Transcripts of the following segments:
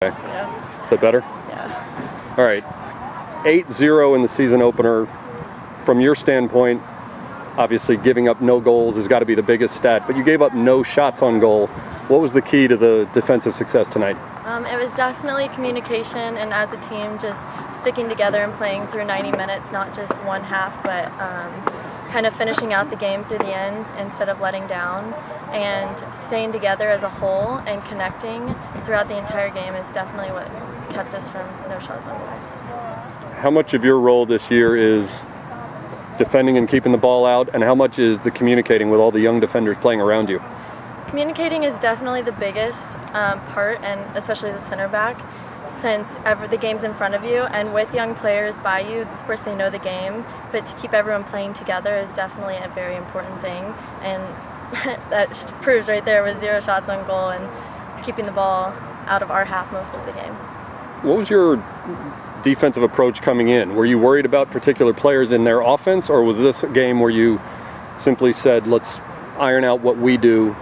Okay. Yeah. Is that better? Yeah. All right. 8-0 in the season opener. From your standpoint, obviously giving up no goals has got to be the biggest stat, but you gave up no shots on goal. What was the key to the defensive success tonight? It was definitely communication, and as a team just sticking together and playing through 90 minutes, not just one half, but kind of finishing out the game through the end instead of letting down, and staying together as a whole and connecting throughout the entire game is definitely what kept us from no shots on goal. How much of your role this year is defending and keeping the ball out, and how much is the communicating with all the young defenders playing around you? Communicating is definitely the biggest part, and especially the center back, since the game's in front of you, and with young players by you, of course they know the game, but to keep everyone playing together is definitely a very important thing, and that proves right there with 0 shots on goal and keeping the ball out of our half most of the game. What was your defensive approach coming in? Were you worried about particular players in their offense, or was this a game where you simply said, let's iron out what we do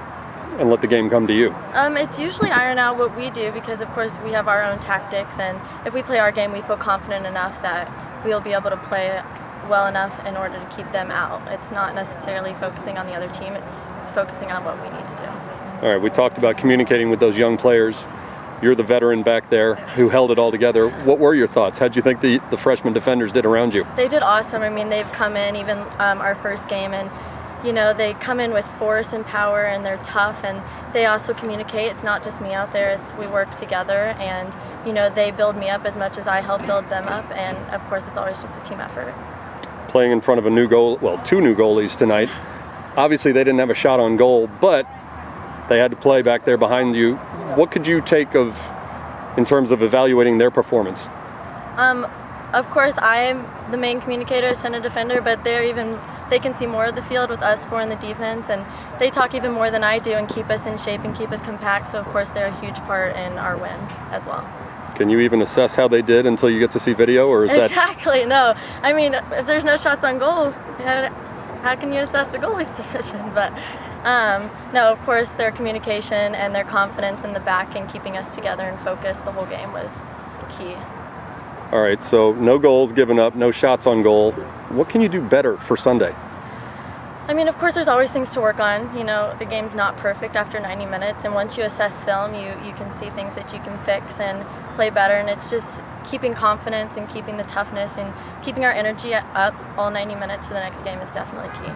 and let the game come to you? It's usually iron out what we do because, of course, we have our own tactics, and if we play our game, we feel confident enough that we'll be able to play well enough in order to keep them out. It's not necessarily focusing on the other team, it's focusing on what we need to do. All right, we talked about communicating with those young players. You're the veteran back there who held it all together. What were your thoughts? How'd you think the freshman defenders did around you? They did awesome. I mean, they've come in, even our first game, and you know, they come in with force and power, and they're tough, and they also communicate. It's not just me out there, we work together, and you know, they build me up as much as I help build them up, and of course it's always just a team effort. Playing in front of two new goalies tonight. Obviously they didn't have a shot on goal, but they had to play back there behind you. What could you take in terms of evaluating their performance? Of course, I'm the main communicator, center defender, but they can see more of the field with us four in the defense, and they talk even more than I do and keep us in shape and keep us compact, so of course they're a huge part in our win as well. Can you even assess how they did until you get to see video, or is that... Exactly, no. I mean, if there's no shots on goal, how can you assess the goalie's position? But no, of course their communication and their confidence in the back and keeping us together and focused the whole game was key. All right, so no goals given up, no shots on goal. What can you do better for Sunday? I mean, of course, there's always things to work on. You know, the game's not perfect after 90 minutes, and once you assess film, you can see things that you can fix and play better, and it's just keeping confidence and keeping the toughness and keeping our energy up all 90 minutes for the next game is definitely key.